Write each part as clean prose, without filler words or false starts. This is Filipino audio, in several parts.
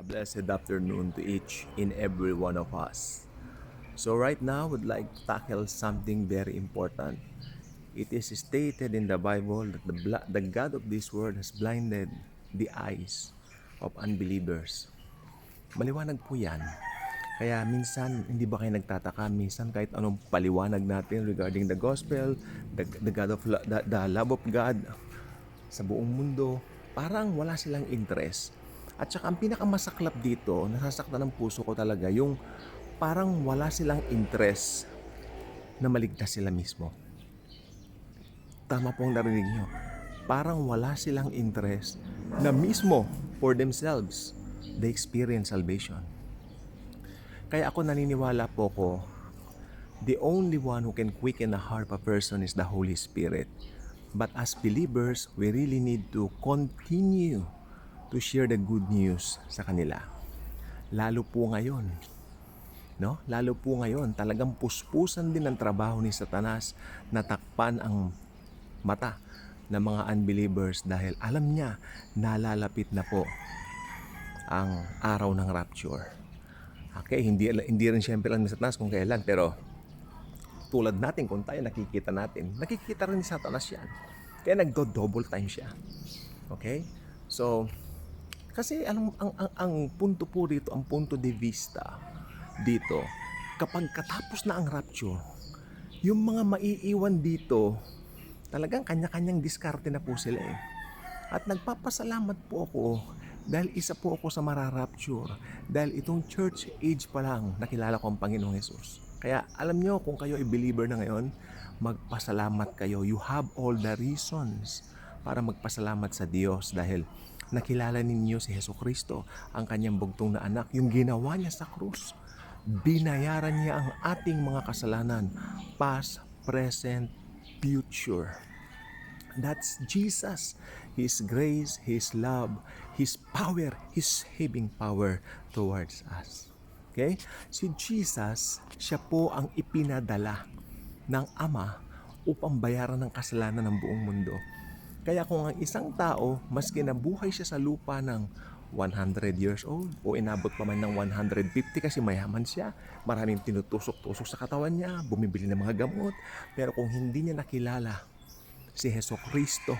Blessed afternoon to each and every one of us. So right now, would like to tackle something very important. It is stated in the Bible that the God of this world has blinded the eyes of unbelievers. Maliwanag po yan. Kaya minsan, hindi ba kayo nagtataka, minsan kahit anong paliwanag natin regarding the gospel, the God of the love of God sa buong mundo, parang wala silang interest. At saka ang pinakamasaklap dito, nasasaktan ng puso ko talaga, yung parang wala silang interest na maligtas sila mismo. Tama po ang narinig nyo. Parang wala silang interest na mismo for themselves they experience salvation. Kaya ako naniniwala po ko, the only one who can quicken the heart of a person is the Holy Spirit. But as believers, we really need to continue to share the good news sa kanila. Lalo po ngayon, no? Lalo po ngayon, talagang puspusan din ang trabaho ni Satanas na takpan ang mata ng mga unbelievers dahil alam niya nalalapit na po ang araw ng rapture. Okay, hindi rin siyempre lang ni Satanas kung kailan, pero tulad natin, kung tayo nakikita rin ni Satanas yan. Kaya nagdo-double time siya. Okay? So, kasi ang punto po dito, ang punto de vista dito, kapag katapos na ang rapture, yung mga maiiwan dito, talagang kanya-kanyang diskarte na po sila eh. At nagpapasalamat po ako dahil isa po ako sa mararapture. Dahil itong church age pa lang, nakilala ko ang Panginoong Jesus. Kaya alam nyo, kung kayo ay believer na ngayon, magpasalamat kayo. You have all the reasons para magpasalamat sa Diyos dahil nakilala ninyo si Jesucristo, ang kanyang bugtong na anak, yung ginawa niya sa krus. Binayaran niya ang ating mga kasalanan, past, present, future. That's Jesus. His grace, His love, His power, His saving power towards us. Okay? Si Jesus, siya po ang ipinadala ng Ama upang bayaran ng kasalanan ng buong mundo. Kaya kung ang isang tao, maski nabuhay siya sa lupa ng 100 years old o inabot pa man ng 150 kasi mayaman siya, maraming tinutusok-tusok sa katawan niya, bumibili ng mga gamot, pero kung hindi niya nakilala si Jesucristo,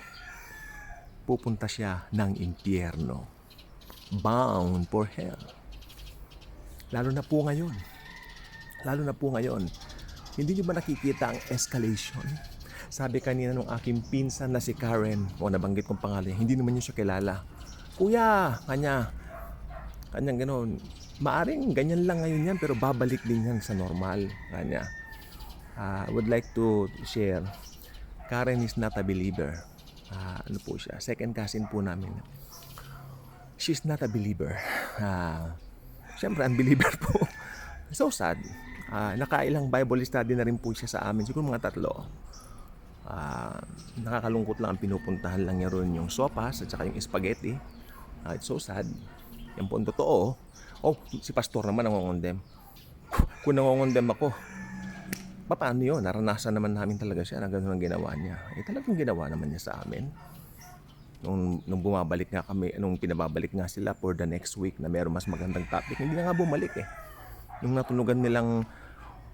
pupunta siya ng impyerno, bound for hell. Lalo na po ngayon, hindi niyo ba nakikita ang escalation? Sabi kanina nung aking pinsan na si Karen, o nabanggit kong pangalan, hindi naman niyo siya kilala. Kuya, kanyang gano'n. Maaring ganyan lang ngayon yan, pero babalik din yan sa normal. Kanya. I would like to share, Karen is not a believer. Ano po siya? Second cousin po namin. She's not a believer. Siyempre, unbeliever po. So sad. Nakailang Bible study na rin po siya sa amin. Siguro mga 3. Nakakalungkot lang ang pinupuntahan lang niya ron yung sopas at saka yung spaghetti. It's so sad. Yan po ang totoo. Oh, si pastor naman nangongondem. Kung nangongondem ako, paano yun? Naranasan naman namin talaga siya na gano'n ang ginawa niya. Talagang ginawa naman niya sa amin. Nung bumabalik nga kami, nung pinababalik nga sila for the next week na meron mas magandang topic, hindi na nga bumalik eh. Nung natunugan nilang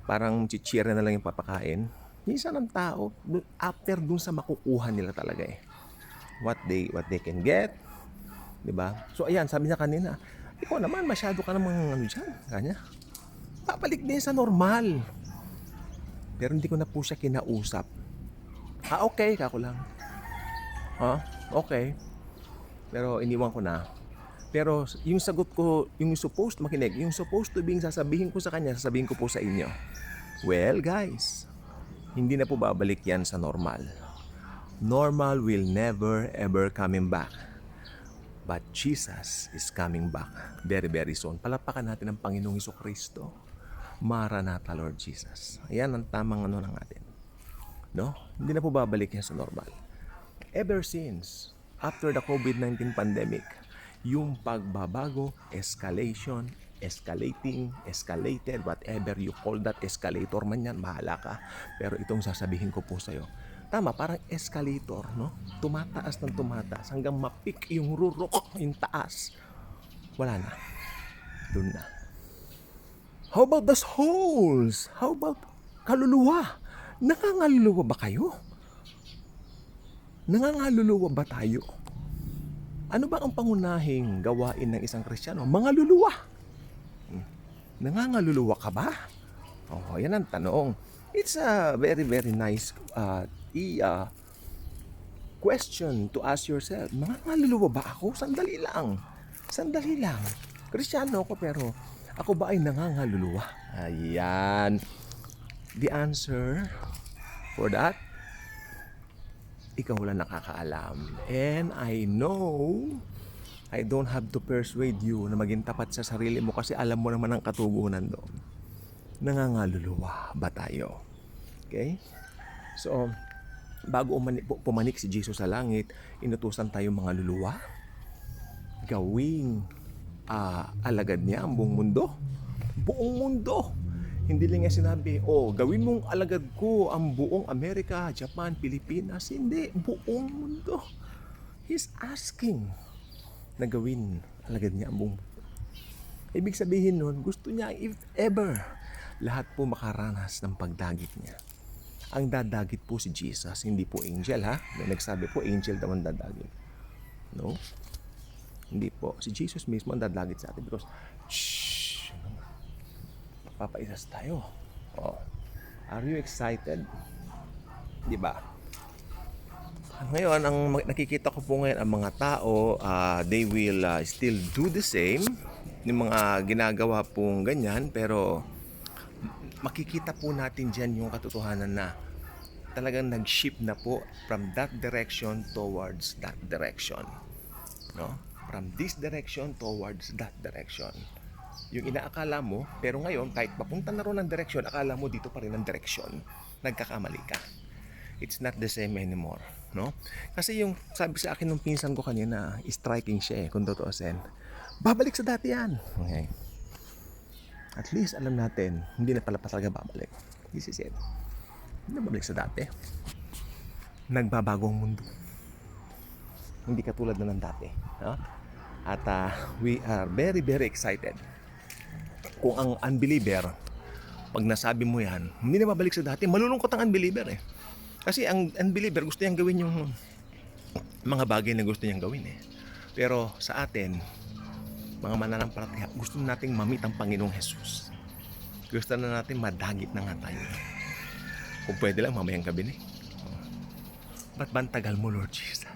parang chichira na lang yung papakain, minsan ang tao, after dun sa makukuha nila talaga eh. What they can get, diba? So ayan, sabi niya kanina, ikaw naman, masyado ka namang ano dyan, kanya. Papalik din sa normal. Pero hindi ko na po siya kinausap. Okay, kako lang. Okay. Pero iniwan ko na. Pero yung sagot ko, yung supposed makinig, yung supposed to being sasabihin ko sa kanya, sasabihin ko po sa inyo. Well, guys, hindi na po babalik yan sa normal. Normal will never ever coming back. But Jesus is coming back very, very soon. Palapakan natin ang Panginoong Jesucristo. Maranatha, Lord Jesus. Ayan ang tamang ano lang natin. No? Hindi na po babalik yan sa normal. Ever since, after the COVID-19 pandemic, yung pagbabago, escalation, escalated, whatever you call that, escalator man yan, bahala ka. Pero itong sasabihin ko po sa'yo, tama, parang escalator, no? Tumataas ng tumataas hanggang mapik yung rurok, yung taas. Wala na. Doon na. How about the souls? How about kaluluwa? Nangangaluluwa ba kayo? Nangangaluluwa ba tayo? Ano ba ang pangunahing gawain ng isang Kristiyano? Mga luluwa. Nangangaluluwa ka ba? Oh, yan ang tanong. It's a very, very nice question to ask yourself. Nangangaluluwa ba ako? Sandali lang. Sandali lang. Kristiyano ako pero ako ba ay nangangaluluwa? Ayan. The answer for that, ikaw lang nakakaalam. And I know I don't have to persuade you na maging tapat sa sarili mo kasi alam mo naman ang katugunan doon. Nangangaluluwa ba tayo? Okay? So, bago pumanik si Jesus sa langit, inutusan tayo mga luluwa. Gawing alagad niya ang buong mundo. Buong mundo. Hindi lang niya sinabi, gawin mong alagad ko ang buong Amerika, Japan, Pilipinas. Hindi, buong mundo. He's asking na gawin alagad niya ang buong mundo. Ibig sabihin nun, gusto niya if ever, lahat po makaranas ng pagdagit niya. Ang dadagit po si Jesus, hindi po angel ha. May nagsabi po, angel daw ang dadagit. No? Hindi po. Si Jesus mismo ang dadagit sa atin because, papaisas tayo. Are you excited? Di ba? Ngayon, ang nakikita ko po ngayon, ang mga tao, they will still do the same. Yung mga ginagawa pong ganyan, pero makikita po natin dyan yung katotohanan na talagang nag-shift na po from that direction towards that direction. No? From this direction towards that direction. Yung inaakala mo, pero ngayon, kahit papunta na ron ng direction, akala mo dito pa rin ang direction. Nagkakamali ka. It's not the same anymore. No? Kasi yung sabi sa akin ng pinsan ko kanina, striking siya kung totoosin. Babalik sa dati yan. Okay. At least alam natin, hindi na pala talaga babalik. This is it. Hindi na babalik sa dati. Nagbabago ang mundo. Hindi katulad na ng dati. No? At we are very, very excited. Kung ang unbeliever, pag nasabi mo yan, hindi na babalik sa dati, malulungkot ang unbeliever Kasi ang unbeliever gusto niyang gawin yung mga bagay na gusto niyang gawin Pero sa atin, mga mananampalataya, gusto nating mamit ang Panginoong Jesus. Gusto na natin madagit na nga tayo. Kung pwede lang mamayang gabi Ba't ba ang tagal mo, Lord Jesus?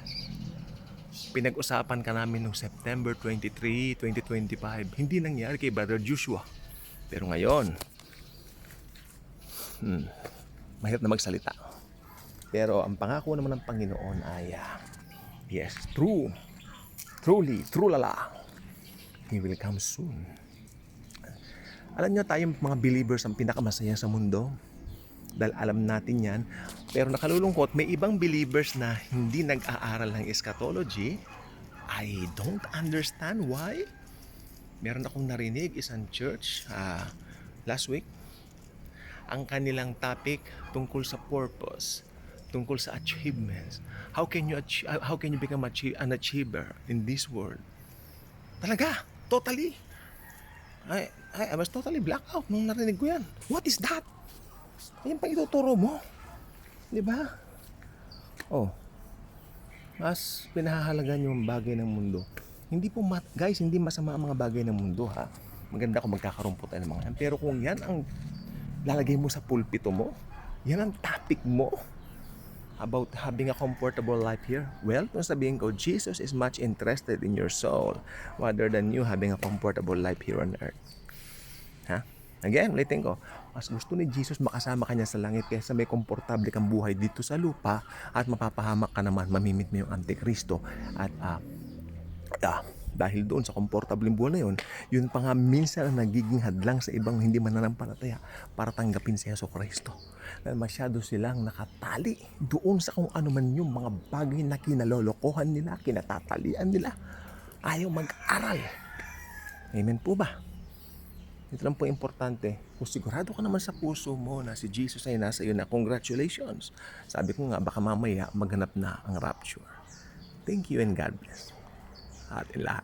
Pinag-usapan ka namin noong September 23, 2025. Hindi nangyari kay Brother Joshua. Pero ngayon, mahirap na magsalita. Pero ang pangako naman ng Panginoon ay, yes, trulala, He will come soon. Alam niyo, tayong mga believers ang pinakamasaya sa mundo. Dahil alam natin yan. Pero nakalulungkot, may ibang believers na hindi nag-aaral ng eschatology. I don't understand why. Meron akong narinig isang church last week. Ang kanilang topic tungkol sa purpose, tungkol sa achievements. How can you become an achiever in this world? Talaga, totally. I was totally blacked out nung narinig ko yan. What is that? Yan pang ituturo mo. Di ba? Mas pinahahalagan yung bagay ng mundo. Hindi po, guys, hindi masama ang mga bagay ng mundo, ha? Maganda kung magkakaroon po tayo ng mga yan. Pero kung yan ang lalagay mo sa pulpito mo, yan ang topic mo about having a comfortable life here, well, kung sabihin ko, Jesus is much interested in your soul rather than you having a comfortable life here on earth. Ha? Again, ulitin ko, mas gusto ni Jesus makasama kanya sa langit kaysa may komportable kang buhay dito sa lupa at mapapahamak ka naman, mamimit mo yung Antikristo. At dahil doon sa komportable buhay na yun, yun pa nga minsan ang nagiging hadlang sa ibang hindi mananampalataya para tanggapin si Jesucristo. Dahil masyado silang nakatali doon sa kung ano man yung mga bagay na kinalolokohan nila, kinatatalian nila. Ayaw mag-aral. Amen po ba? Ito lang po importante. Kung sigurado ka naman sa puso mo na si Jesus ay nasa iyo na, congratulations. Sabi ko nga, baka mamaya maghanap na ang rapture. Thank you and God bless. Atin lahat.